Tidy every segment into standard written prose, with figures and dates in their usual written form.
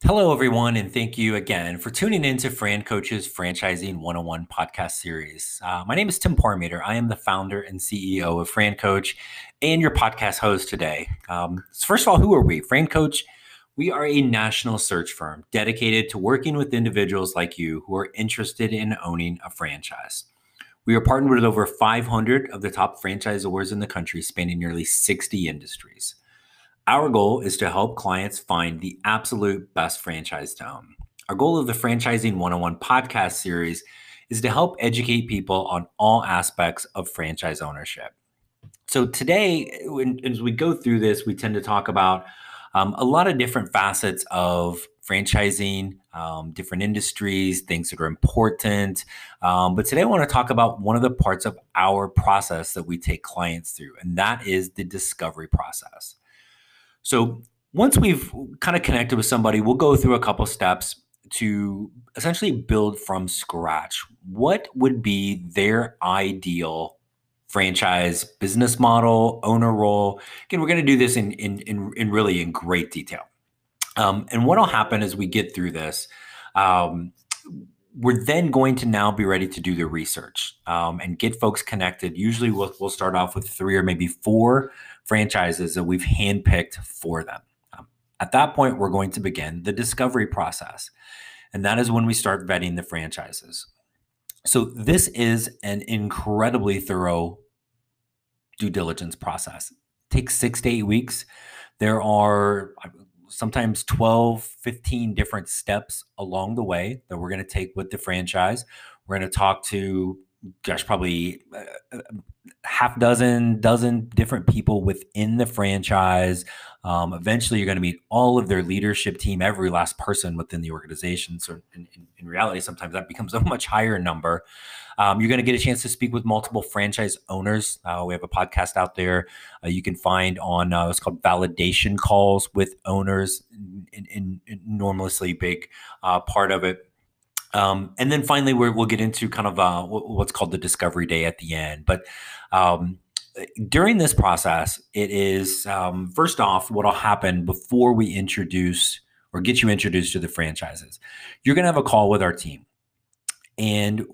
Hello, everyone, and thank you again for tuning in to FranCoach's Franchising 101 podcast series. My name is Tim Parmeter. I am the founder and CEO of FranCoach and your podcast host today. So first of all, who are we? FranCoach, we are a national search firm dedicated to working with individuals like you who are interested in owning a franchise. We are partnered with over 500 of the top franchisors in the country, spanning nearly 60 industries. Our goal is to help clients find the absolute best franchise to own. Our goal of the Franchising 101 podcast series is to help educate people on all aspects of franchise ownership. So today, as we go through this, we tend to talk about a lot of different facets of franchising, different industries, things that are important. But today I want to talk about one of the parts of our process that we take clients through, and that is the discovery process. So once we've kind of connected with somebody, we'll go through a couple steps to essentially build from scratch. What would be their ideal franchise business model, owner role? Again, we're going to do this in really in great detail. And what will happen as we get through this? We're then going to now be ready to do the research and get folks connected. Usually we'll start off with 3 or maybe 4 franchises that we've handpicked for them. At that point, we're going to begin the discovery process. And that is when we start vetting the franchises. So this is an incredibly thorough due diligence process. It takes 6 to 8 weeks. There are sometimes 12, 15 different steps along the way that we're going to take with the franchise. We're going to talk to, probably half dozen different people within the franchise. Eventually, you're going to meet all of their leadership team, every last person within the organization. So in reality, sometimes that becomes a much higher number. You're going to get a chance to speak with multiple franchise owners. We have a podcast out there you can find on what's called validation calls with owners, in enormously big part of it. And then finally, we'll get into kind of what's called the discovery day at the end. But during this process, it is first off, what will happen before we introduce or get you introduced to the franchises. You're going to have a call with our team, and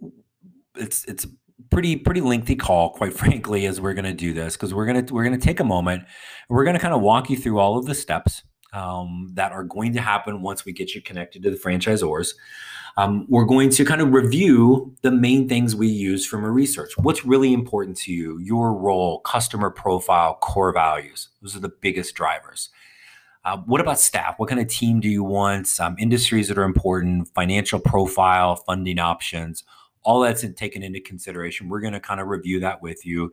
it's a pretty lengthy call, quite frankly, as we're going to do this, because we're going to take a moment and we're going to kind of walk you through all of the steps that are going to happen once we get you connected to the franchisors. We're going to kind of review the main things we use from a research. What's really important to you, your role, customer profile, core values. Those are the biggest drivers. What about staff? What kind of team do you want? Industries that are important, financial profile, funding options, all that's taken into consideration. We're going to kind of review that with you.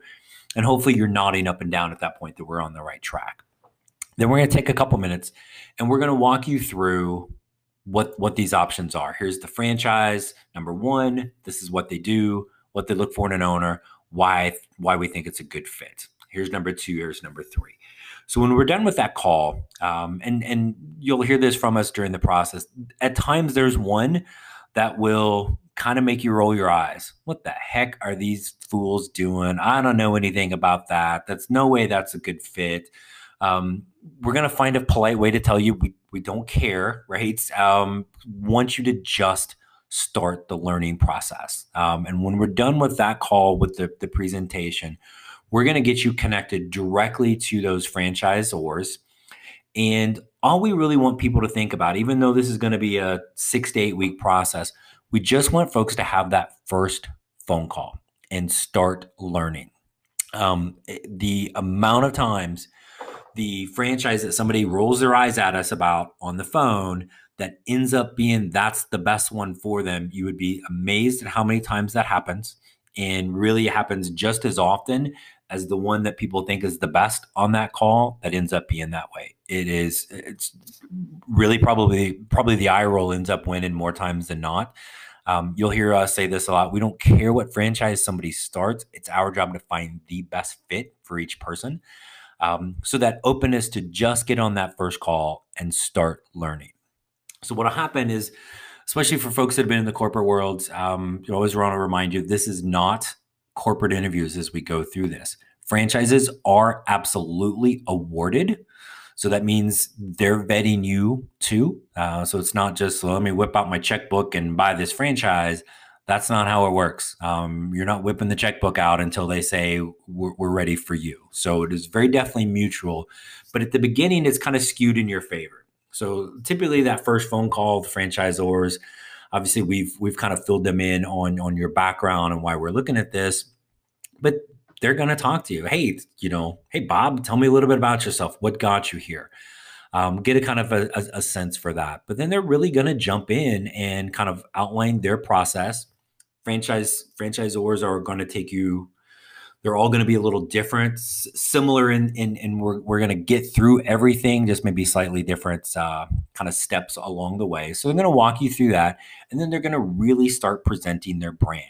And hopefully you're nodding up and down at that point that we're on the right track. Then we're going to take a couple minutes and we're going to walk you through what these options are. Here's the franchise. Number 1, this is what they do, what they look for in an owner, why we think it's a good fit. Here's number 2, here's number 3. So when we're done with that call, and you'll hear this from us during the process, at times there's one that will kind of make you roll your eyes. What the heck are these fools doing? I don't know anything about that. That's no way that's a good fit. We're going to find a polite way to tell you we don't care, right? Want you to just start the learning process. And when we're done with that call with the presentation, we're going to get you connected directly to those franchisors. And all we really want people to think about, even though this is going to be a 6 to 8 week process, we just want folks to have that first phone call and start learning. The amount of times the franchise that somebody rolls their eyes at us about on the phone that ends up being that's the best one for them, you would be amazed at how many times that happens, and really happens just as often as the one that people think is the best on that call that ends up being that way. It's really probably the eye roll ends up winning more times than not. You'll hear us say this a lot. We don't care what franchise somebody starts. It's our job to find the best fit for each person. So that openness to just get on that first call and start learning. So what will happen is, especially for folks that have been in the corporate world, you always want to remind you, this is not corporate interviews as we go through this. Franchises are absolutely awarded. So that means they're vetting you too. So it's not just, well, let me whip out my checkbook and buy this franchise. That's not how it works. You're not whipping the checkbook out until they say we're ready for you. So it is very definitely mutual. But at the beginning, it's kind of skewed in your favor. So typically that first phone call, the franchisors, obviously we've kind of filled them in on your background and why we're looking at this. But they're going to talk to you. Hey, hey, Bob, tell me a little bit about yourself. What got you here? Get a kind of a sense for that. But then they're really going to jump in and kind of outline their process. Franchisors are going to take you. They're all going to be a little different, similar in we're going to get through everything, just maybe slightly different kind of steps along the way. So they're going to walk you through that, and then they're going to really start presenting their brand.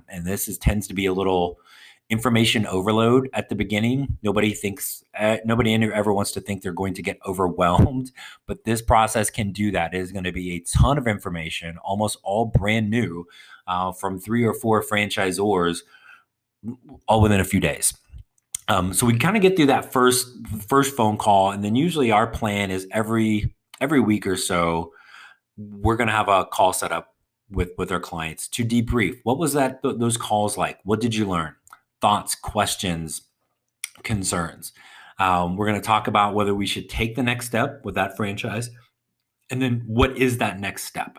And this tends to be a little information overload at the beginning. Nobody ever wants to think they're going to get overwhelmed, but this process can do that. It is going to be a ton of information, almost all brand new, from 3 or 4 franchisors, all within a few days. So we kind of get through that first phone call, and then usually our plan is every week or so, we're going to have a call set up with our clients to debrief. What was those calls like? What did you learn? Thoughts, questions, concerns. We're going to talk about whether we should take the next step with that franchise, and then what is that next step?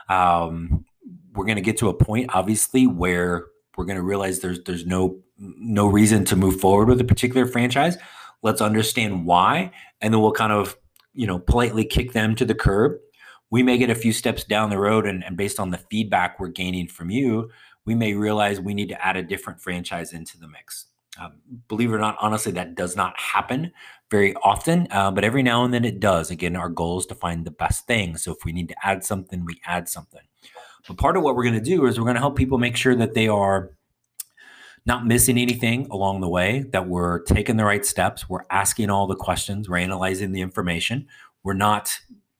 We're going to get to a point, obviously, where we're going to realize there's no reason to move forward with a particular franchise. Let's understand why, and then we'll kind of politely kick them to the curb. We may get a few steps down the road, and based on the feedback we're gaining from you, we may realize we need to add a different franchise into the mix. Believe it or not, honestly, that does not happen very often, but every now and then it does. Again, our goal is to find the best thing. So if we need to add something, we add something. But part of what we're going to do is we're going to help people make sure that they are not missing anything along the way, that we're taking the right steps, we're asking all the questions, we're analyzing the information, we're not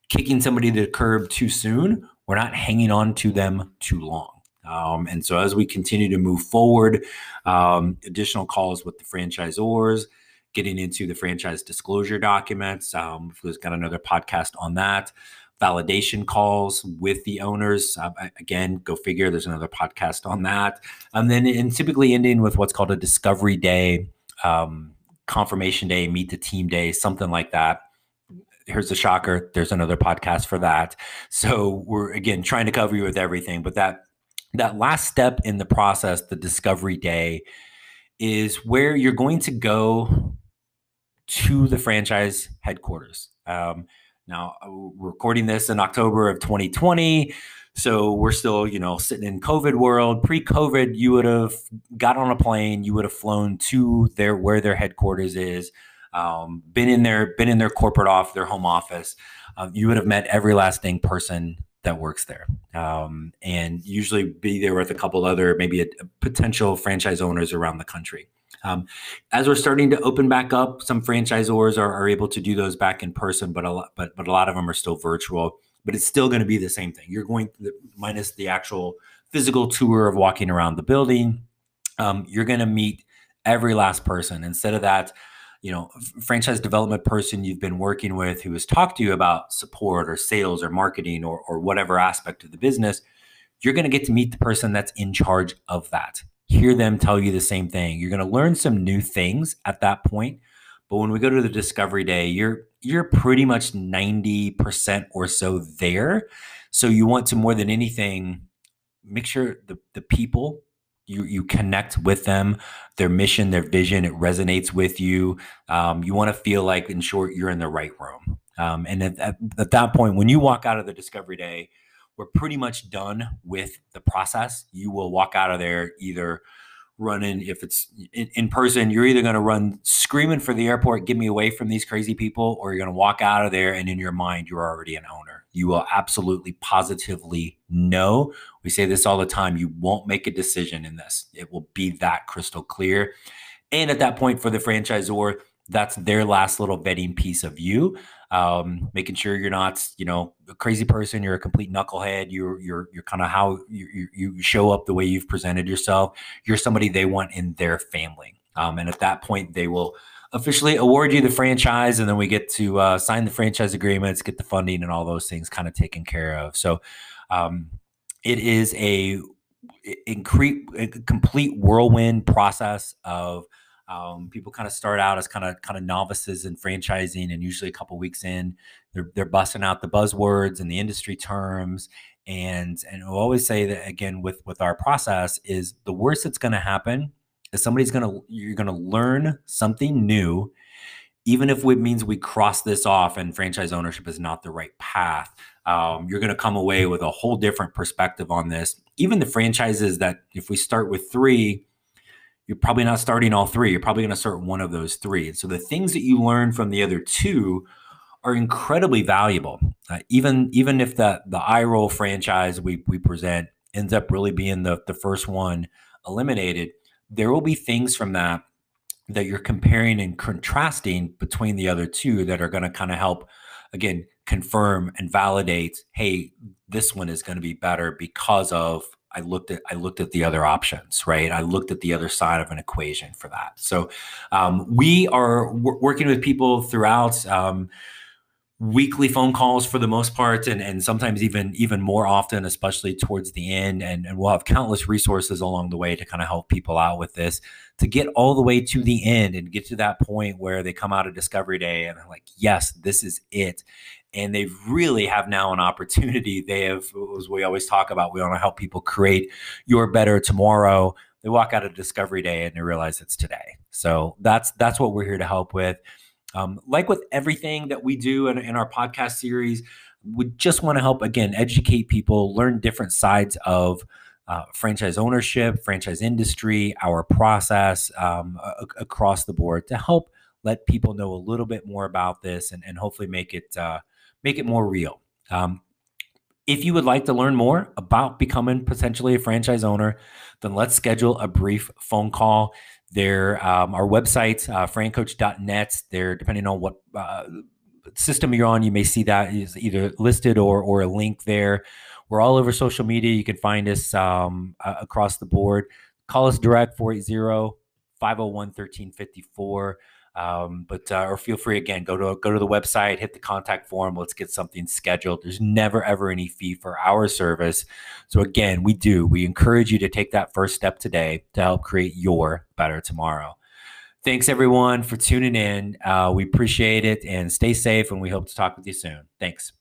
kicking somebody to the curb too soon, we're not hanging on to them too long. And so as we continue to move forward, additional calls with the franchisors, getting into the franchise disclosure documents. We've got another podcast on that. Validation calls with the owners. Again, go figure, there's another podcast on that. And then typically ending with what's called a discovery day, confirmation day, meet the team day, something like that. Here's the shocker. There's another podcast for that. So we're, again, trying to cover you with everything. But that last step in the process, the discovery day, is where you're going to go to the franchise headquarters. Now, we're recording this in October of 2020. So we're still, sitting in COVID world. Pre-COVID, you would have got on a plane, you would have flown to where their headquarters is, been in their corporate office, their home office. You would have met every last dang person that works there, and usually be there with a couple other, maybe a potential franchise owners around the country. As we're starting to open back up, some franchisors are able to do those back in person, but a lot of them are still virtual. But it's still going to be the same thing. You're going to, minus the actual physical tour of walking around the building. You're going to meet every last person. Instead of that, franchise development person you've been working with who has talked to you about support or sales or marketing or whatever aspect of the business, you're going to get to meet the person that's in charge of that. Hear them tell you the same thing. You're going to learn some new things at that point. But when we go to the discovery day, you're pretty much 90% or so there. So you want to, more than anything, make sure the people, you connect with them, their mission, their vision, it resonates with you. You want to feel like, in short, you're in the right room. And at that point, when you walk out of the discovery day, we're pretty much done with the process. You will walk out of there either running, if it's in person, you're either going to run screaming for the airport, get me away from these crazy people, or you're going to walk out of there and in your mind, you're already an owner. You will absolutely positively know. We say this all the time. You won't make a decision in this. It will be that crystal clear. And at that point, for the franchisor, that's their last little vetting piece of you, making sure you're not, a crazy person. You're a complete knucklehead. You're kind of how you show up, the way you've presented yourself. You're somebody they want in their family. And at that point, they will officially award you the franchise, and then we get to sign the franchise agreements, get the funding, and all those things kind of taken care of. So it is a complete whirlwind process of people kind of start out as kind of novices in franchising, and usually a couple weeks in, they're busting out the buzzwords and the industry terms. And we'll always say that again with our process is the worst that's going to happen is you're gonna learn something new, even if it means we cross this off and franchise ownership is not the right path. You're going to come away with a whole different perspective on this. Even the franchises that if we start with 3, you're probably not starting all 3. You're probably going to start one of those 3. And so the things that you learn from the other 2 are incredibly valuable. Even if the eye roll franchise we present ends up really being the first one eliminated, there will be things from that you're comparing and contrasting between the other 2 that are going to kind of help, again, confirm and validate, hey, this one is going to be better because of I looked at the other options, right? I looked at the other side of an equation for that. So we are working with people throughout. Weekly phone calls for the most part, and sometimes even more often, especially towards the end. And we'll have countless resources along the way to kind of help people out with this, to get all the way to the end and get to that point where they come out of Discovery Day and they're like, yes, this is it. And they really have now an opportunity. They have, as we always talk about, we want to help people create your better tomorrow. They walk out of Discovery Day and they realize it's today. So that's what we're here to help with. Like with everything that we do in our podcast series, we just want to help, again, educate people, learn different sides of franchise ownership, franchise industry, our process across the board to help let people know a little bit more about this and hopefully make it more real. If you would like to learn more about becoming potentially a franchise owner, then let's schedule a brief phone call. There, our website, FranCoach.net, there, depending on what system you're on, you may see that is either listed or a link there. We're all over social media. You can find us across the board. Call us direct, 480-501-1354. Or feel free, again, go to the website, hit the contact form. Let's get something scheduled. There's never, ever any fee for our service. So again, we encourage you to take that first step today to help create your better tomorrow. Thanks everyone for tuning in. We appreciate it, and stay safe, and we hope to talk with you soon. Thanks.